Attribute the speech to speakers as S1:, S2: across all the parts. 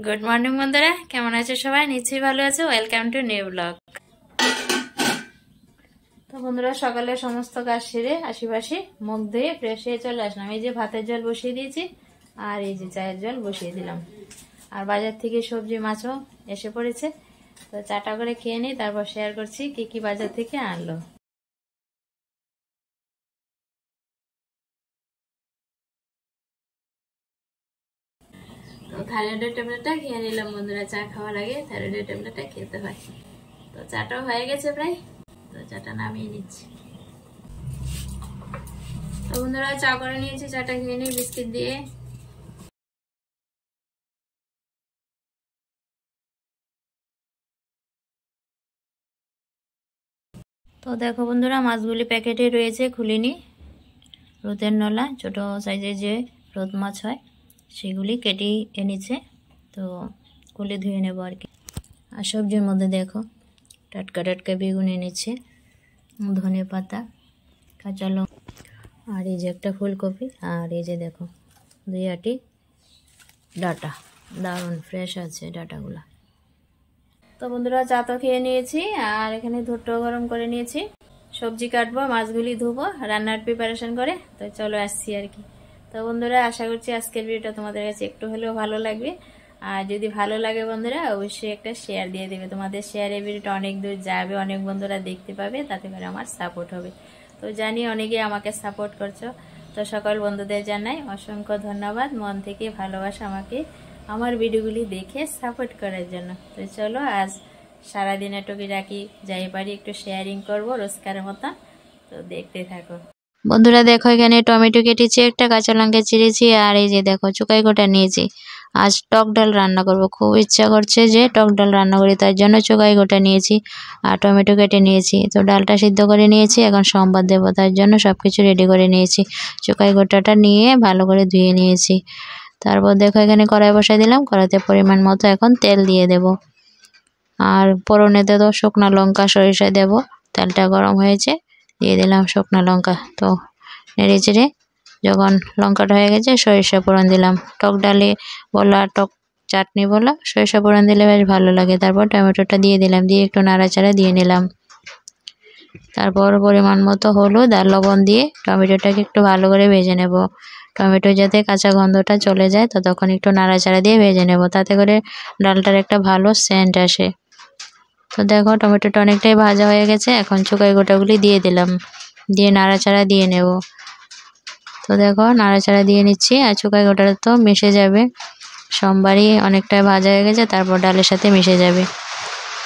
S1: Good morning বন্ধুরা, কেমন আছো সবাই? নিশ্চয়ই ভালো আছো। Welcome to new blog. তো বন্ধুরা, সকালে সমস্ত কাজ সেরে আশিপাশি মুখ ধুয়ে ফ্রেশ হয়ে চলে আসলাম। এই যে ভাতের জল বসিয়ে দিয়েছি, আর এই যে চায়ের জল বসিয়ে দিলাম। আর বাজার থেকে সবজি মাছও এসে পড়েছে, তো চাটা করে খেয়ে নিই, তারপর শেয়ার করছি কি কি বাজার থেকে আনলো। তো থাইরয়েডের ট্যাবলেটটা খেয়ে নিলাম বন্ধুরা। চা খাওয়ার আগে থাইরয়েডের ট্যাবলেটটা খেতে হয়। তো চাটাও হয়ে গেছে প্রায়, তো চাটা নামিয়ে নিচ্ছি। তো বন্ধুরা, চা করে নিয়েছি, চাটা খেয়ে নিই বিস্কিট দিয়ে। তো দেখো বন্ধুরা, মাছগুলি প্যাকেটে রয়েছে, খুলিনি। রোদের নলা ছোট সাইজের যে রোদ মাছ হয় সেগুলি কেটে এনেছে, তো খুলে ধুয়ে নেবো আর কি। আর সবজির মধ্যে দেখো টাটকা টাটকা বেগুন এনেছে, ধনে পাতা, কাঁচা লঙ্কা, আর এই যে একটা ফুলকপি, আর এই যে দেখো 2 আটি ডাটা। দারুণ ফ্রেশ আছে ডাটাগুলা। তো বন্ধুরা, চা তো খেয়ে নিয়েছি, আর এখানে দুধটা গরম করে নিয়েছি। সবজি কাটবো, মাছগুলি ধুবো, রান্নার প্রিপারেশন করে তো চলো আসছি আর কি। তো বন্ধুরা, আশা করছি আজকের ভিডিওটা তোমাদের কাছে একটু হলেও ভালো লাগবে। আর যদি ভালো লাগে বন্ধুরা, অবশ্যই একটা শেয়ার দিয়ে দেবে। তোমাদের শেয়ারে ভিডিওটা অনেক দূর যাবে, অনেক বন্ধুরা দেখতে পাবে, তাতে করে আমার সাপোর্ট হবে। তো জানি অনেকে আমাকে সাপোর্ট করছো, তো সকল বন্ধুদের জানাই অসংখ্য ধন্যবাদ, মন থেকে ভালোবাসা আমাকে আমার ভিডিওগুলি দেখে সাপোর্ট করার জন্য। তো চলো, আজ সারাদিনে টুকিটাকি যাই পারি একটু শেয়ারিং করবো রোজকার মতো, তো দেখতে থাকো বন্ধুরা। দেখো এখানে টমেটো কেটেছি, একটা কাঁচা লঙ্কা চিড়েছি, আর এই যে দেখো চুকাই গোটা নিয়েছি। আজ টক ডাল রান্না করব, খুব ইচ্ছা করছে যে টক ডাল রান্না করি, তার জন্য চুকাই গোটা নিয়েছি আর টমেটো কেটে নিয়েছি। তো ডালটা সিদ্ধ করে নিয়েছি, এখন সম্বাদ দেবো, তার জন্য সব কিছু রেডি করে নিয়েছি। চুকাই গোটাটা নিয়ে ভালো করে ধুয়ে নিয়েছি। তারপর দেখো এখানে কড়াই বসাই দিলাম, কড়াইতে পরিমাণ মতো এখন তেল দিয়ে দেব। আর ফোড়নেতে তো শুকনো লঙ্কা সরিষা দেব। তেলটা গরম হয়েছে, দিয়ে দিলাম শুকনো লঙ্কা। তো নেড়ে চেড়ে যখন লঙ্কাটা হয়ে গেছে, সরিষা ফোড়ন দিলাম। টক ডালে বলা, টক চাটনি বলা, সরিষা ফোড়ন দিলে বেশ ভালো লাগে। তারপর টমেটোটা দিয়ে দিলাম, দিয়ে একটু নাড়াচাড়া দিয়ে নিলাম। তারপর পরিমাণ মতো হলুদ আর লবণ দিয়ে টমেটোটাকে একটু ভালো করে ভেজে নেব। টমেটো যাতে কাঁচা গন্ধটা চলে যায়, ততক্ষণ একটু নাড়াচাড়া দিয়ে ভেজে নেব, তাতে করে ডালটার একটা ভালো সেন্ট আসে। তো দেখো টমেটোটা অনেকটাই ভাজা হয়ে গেছে, এখন চুকাই গোটাগুলি দিয়ে দিলাম, দিয়ে নাড়াচাড়া দিয়ে নেব। তো দেখো নাড়াচাড়া দিয়ে নিচ্ছি, আর চুকাই গোটাটা তো মিশে যাবে, সোমবারই অনেকটাই ভাজা হয়ে গেছে, তারপর ডালের সাথে মিশে যাবে।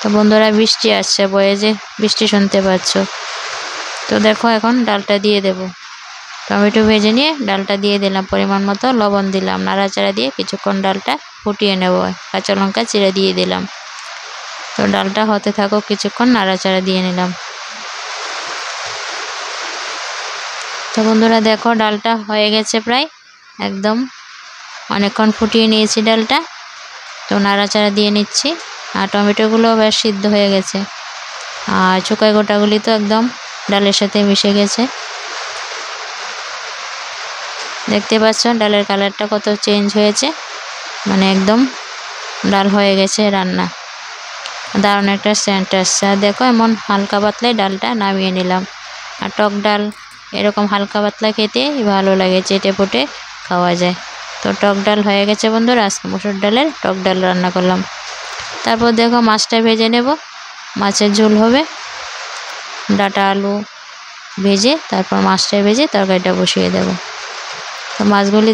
S1: তো বন্ধুরা, বৃষ্টি আসছে, বয়ে যে বৃষ্টি শুনতে পাচ্ছ। তো দেখো এখন ডালটা দিয়ে দেব। টমেটো ভেজে নিয়ে ডালটা দিয়ে দিলাম, পরিমাণ মতো লবণ দিলাম, নাড়াচাড়া দিয়ে কিছুক্ষণ ডালটা ফুটিয়ে নেব। কাঁচা লঙ্কা চিড়ে দিয়ে দিলাম। তো ডালটা হতে থাকো, কিছুক্ষণ নাড়াচাড়া দিয়ে নিলাম। তো বন্ধুরা দেখো ডালটা হয়ে গেছে প্রায় একদম, অনেকক্ষণ ফুটিয়ে নিয়েছি ডালটা। তো নাড়াচাড়া দিয়ে নিচ্ছি, আর টমেটোগুলো বেশ সিদ্ধ হয়ে গেছে, আর চুকাই গোটাগুলি তো একদম ডালের সাথে মিশে গেছে। দেখতে পাচ্ছ ডালের কালারটা কত চেঞ্জ হয়েছে, মানে একদম ডাল হয়ে গেছে রান্না, দারুণ একটা সেন্ট আসছে। আর দেখো এমন হালকা পাতলায় ডালটা নামিয়ে নিলাম। আর টক ডাল এরকম হালকা পাতলা খেতে ভালো লাগে, চেটে পুটে খাওয়া যায়। তো টক ডাল হয়ে গেছে বন্ধুরা, আজকে মসুর ডালের টক ডাল রান্না করলাম। তারপর দেখো মাছটা ভেজে নেব, মাছের ঝোল হবে। ডাটা আলু ভেজে তারপর মাছটা ভেজে তরকারিটা বসিয়ে দেব। তো মাছগুলি,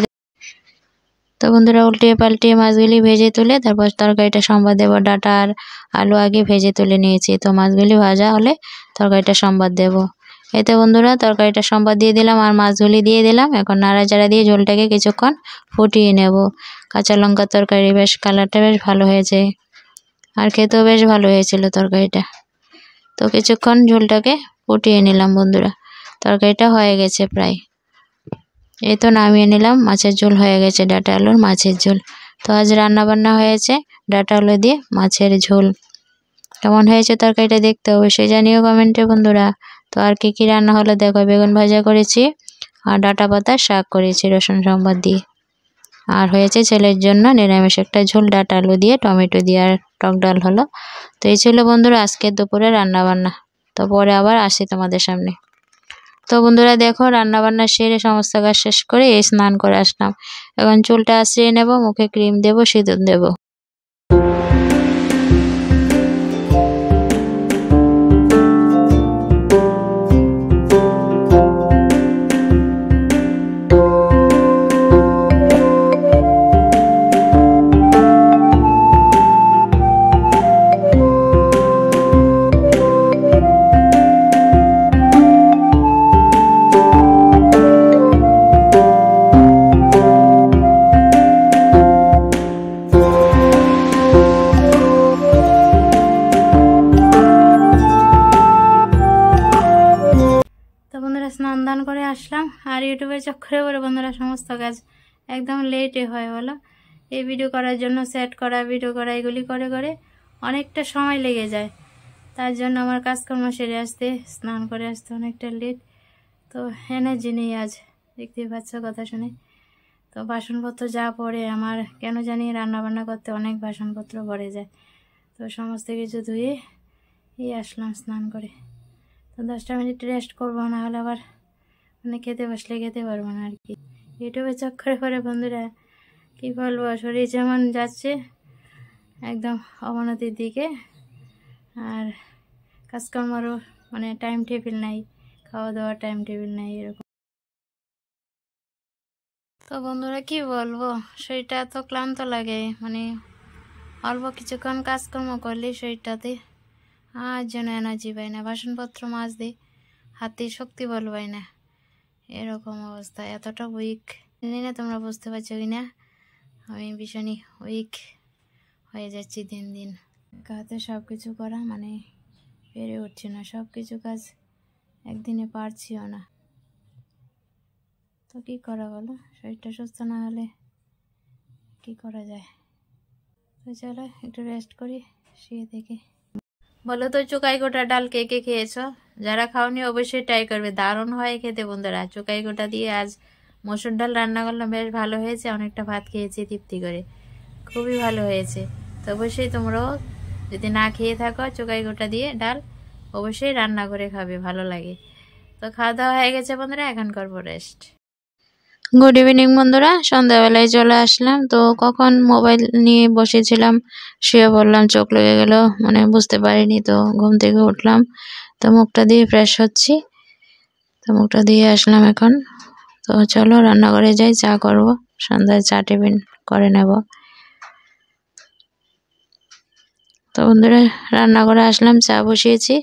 S1: তো বন্ধুরা উল্টিয়ে পাল্টিয়ে মাছগুলি ভেজে তুলে তারপর তরকারিটা সম্বাদ দেবো। ডাটা আর আলু আগে ভেজে তুলে নিয়েছি, তো মাছগুলি ভাজা হলে তরকারিটা সম্বাদ দেব। এতে বন্ধুরা তরকারিটা সম্বাদ দিয়ে দিলাম, আর মাছগুলি দিয়ে দিলাম। এখন নাড়াচাড়া দিয়ে ঝোলটাকে কিছুক্ষণ ফুটিয়ে নেব। কাঁচা লঙ্কা তরকারি, বেশ কালারটা বেশ ভালো হয়েছে, আর খেতেও বেশ ভালো হয়েছিল তরকারিটা। তো কিছুক্ষণ ঝোলটাকে ফুটিয়ে নিলাম বন্ধুরা, তরকারিটা হয়ে গেছে প্রায়। এই তো নামিয়ে নিলাম, মাছের ঝোল হয়ে গেছে, ডাটা আলুর মাছের ঝোল। তো আজ রান্না বান্না হয়েছে ডাটা আলু দিয়ে মাছের ঝোল। কেমন হয়েছে তরকারিটা দেখতে অবশ্যই জানিও কমেন্টে বন্ধুরা। তো আর কি কি রান্না হলো দেখো, বেগুন ভাজা করেছি, আর ডাটা পাতার শাক করেছি রসুন সম্বাদ দিয়ে। আর হয়েছে ছেলের জন্য নিরামিষ একটা ঝোল, ডাঁটা আলু দিয়ে টমেটো দিয়ে আর টক ডাল হলো। তো এই ছিল বন্ধুরা আজকের দুপুরে রান্নাবান্না। তো পরে আবার আসি তোমাদের সামনে। তো বন্ধুরা দেখো রান্নাবান্না সেরে সমস্ত কাজ শেষ করে এই স্নান করে আসলাম। এখন চুলটা আঁচড়িয়ে নেব, মুখে ক্রিম দেবো, সিঁদুর দেবো। স্নান দান করে আসলাম আর ইউটিউবের চক্করে পরে বন্ধুরা সমস্ত কাজ একদম লেটে হয় বলো। এই ভিডিও করার জন্য সেট করা, ভিডিও করা, এগুলি করে করে অনেকটা সময় লেগে যায়। তার জন্য আমার কাজকর্ম সেরে আসতে, স্নান করে আসতে অনেকটা লেট। তো এনার্জি নেই আজ, দেখতেই পাচ্ছ কথা শুনে। তো বাসনপত্র যা পড়ে আমার, কেন জানি রান্নাবান্না করতে অনেক বাসনপত্র ভরে যায়। তো সমস্ত কিছু ধুয়ে আসলাম স্নান করে। তো 10টা মিনিট রেস্ট করবো, না হলে আবার মানে খেতে বসলে খেতে পারবো না আর কি। ইউটিউবে চক্করে পরে বন্ধুরা কী বলবো, শরীর যেমন যাচ্ছে একদম অবনতির দিকে, আর কাজকর্মেরও মানে টাইম টেবিল নাই, খাওয়া দাওয়ার টাইম টেবিল নাই এরকম। তো বন্ধুরা কি বলবো, শরীরটা এত ক্লান্ত লাগে, মানে অল্প কিছুক্ষণ কাজকর্ম করলে শরীরটাতে আর যেন এনার্জি পাই না, বাসনপত্র মাছ দিই হাতে শক্তি বল পাই না, এরকম অবস্থা। এতটা উইক, জানি না তোমরা বুঝতে পারছো কি না, আমি ভীষণই উইক হয়ে যাচ্ছি দিন দিন। হাতে সব কিছু করা মানে পেরে উঠছি না, সব কিছু কাজ একদিনে পারছিও না। তো কী করা বলো, শরীরটা সুস্থ না হলে কি করা যায়। তো চলো একটু রেস্ট করি, শুয়ে থেকে। বলো তো চুকাই গোটা ডাল কে কে খেয়েছো? যারা খাওনি অবশ্যই ট্রাই করবে, দারুণ হয় খেতে বন্ধুরা। চুকাই গোটা দিয়ে আজ মসুর ডাল রান্না করলাম, বেশ ভালো হয়েছে, অনেকটা ভাত খেয়েছি তৃপ্তি করে, খুবই ভালো হয়েছে। তো অবশ্যই তোমরাও যদি না খেয়ে থাকো চুকাই গোটা দিয়ে ডাল, অবশ্যই রান্না করে খাবে, ভালো লাগে। তো খাওয়া দাওয়া হয়ে গেছে বন্ধুরা, এখন করবো রেস্ট। গুড ইভিনিং বন্ধুরা, সন্ধ্যাবেলায় চলে আসলাম। তো কখন মোবাইল নিয়ে বসেছিলাম, শুয়ে পড়লাম, চোখ লেগে গেল, মানে বুঝতে পারিনি। তো ঘুম থেকে উঠলাম, তো মুখটা দিয়ে ফ্রেশ হচ্ছি, তো মুখটা দিয়ে আসলাম এখন। তো চলো রান্নাঘরে যাই, চা করব, সন্ধ্যায় চা টিফিন করে নেব। তো বন্ধুরা রান্নাঘরে আসলাম, চা বসিয়েছি,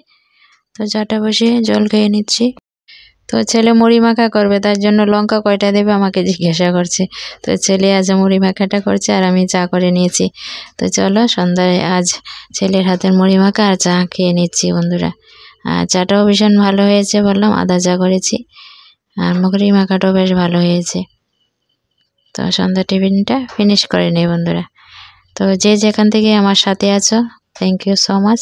S1: তো চাটা বসিয়ে জল খেয়ে নিচ্ছি। তো ছেলে মুড়ি মাখা করবে, তার জন্য লঙ্কা কয়টা দেবে আমাকে জিজ্ঞাসা করছে। তো ছেলে আজ মুড়ি মাখাটা করছে আর আমি চা করে নিয়েছি। তো চলো সন্ধ্যায় আজ ছেলের হাতের মুড়ি মাখা আর চা খেয়ে নিচ্ছি বন্ধুরা। আর চাটাও ভীষণ ভালো হয়েছে, বললাম আদা চা করেছি, আর মুড়ি মাখাটাও বেশ ভালো হয়েছে। তো সন্ধ্যা টিফিনটা ফিনিশ করে নেই বন্ধুরা। তো যে যেখান থেকে আমার সাথে আছো, থ্যাংক ইউ সো মাচ।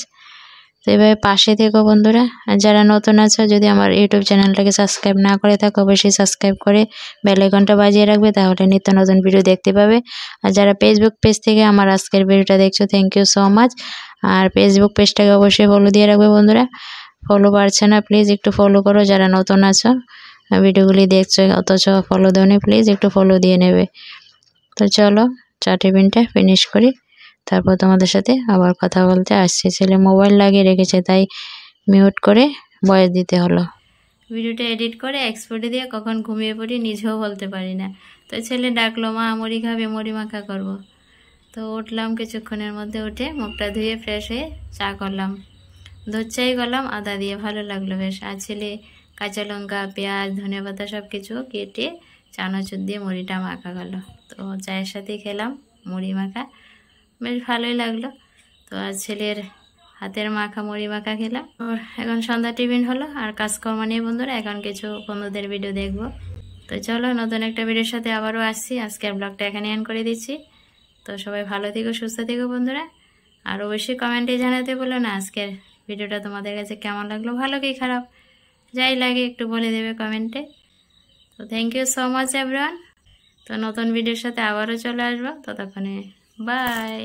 S1: তো এভাবে পাশে থেকো বন্ধুরা। আর যারা নতুন আছো, যদি আমার ইউটিউব চ্যানেলটাকে সাবস্ক্রাইব না করে থাকো, অবশ্যই সাবস্ক্রাইব করে বেল আইকনটা বাজিয়ে রাখবে, তাহলে নিত্য নতুন ভিডিও দেখতে পাবে। আর যারা ফেসবুক পেজ থেকে আমার আজকের ভিডিওটা দেখছো, থ্যাংক ইউ সো মাচ। আর ফেসবুক পেজটাকে অবশ্যই ফলো দিয়ে রাখবে বন্ধুরা, ফলো বাড়ছে না, প্লিজ একটু ফলো করো। যারা নতুন আছো ভিডিওগুলি দেখছো অথচ ফলো দেওনি, প্লিজ একটু ফলো দিয়ে নেবে। তো চলো চা টিফিনটা ফিনিশ করি, তারপর তোমাদের সাথে আবার কথা বলতে আসছি। ছেলে মোবাইল লাগিয়ে রেখেছে, তাই মিউট করে ভয়েস দিতে হলো। ভিডিওটা এডিট করে এক্সপোর্টে দিয়ে কখন ঘুমিয়ে পড়ি নিজেও বলতে পারি না। তো ছেলে ডাকলো, মা মুড়ি খাবে, মুড়ি মাখা করব। তো উঠলাম, কিছুক্ষণের মধ্যে উঠে মুখটা ধুয়ে ফ্রেশ হয়ে চা করলাম, দুধ চাই করলাম আদা দিয়ে, ভালো লাগলো বেশ। আর ছেলে কাঁচা লঙ্কা, পেঁয়াজ, ধনেপাতা সব কিছু কেটে চানাচুর দিয়ে মুড়িটা মাখা গেল। তো চায়ের সাথে খেলাম মুড়ি মাখা, বেশ ভালোই লাগলো। তো আর ছেলের হাতের মাখা মুড়ি মাখা খেলাম। আর এখন সন্ধ্যা টিফিন হলো, আর কাজকর্ম নিয়ে বন্ধুরা এখন কিছু বন্ধুদের ভিডিও দেখবো। তো চলো নতুন একটা ভিডিওর সাথে আবারও আসছি। আজকের ব্লগটা এখানে এন্ড করে দিচ্ছি। তো সবাই ভালো থেকো, সুস্থ থেকো বন্ধুরা। আর অবশ্যই কমেন্টে জানাতে বলো না আজকের ভিডিওটা তোমাদের কাছে কেমন লাগলো, ভালো কি খারাপ, যাই লাগে একটু বলে দেবে কমেন্টে। তো thank you so much everyone, তো নতুন ভিডিওর সাথে আবারও চলে আসবো, ততক্ষণে বাই।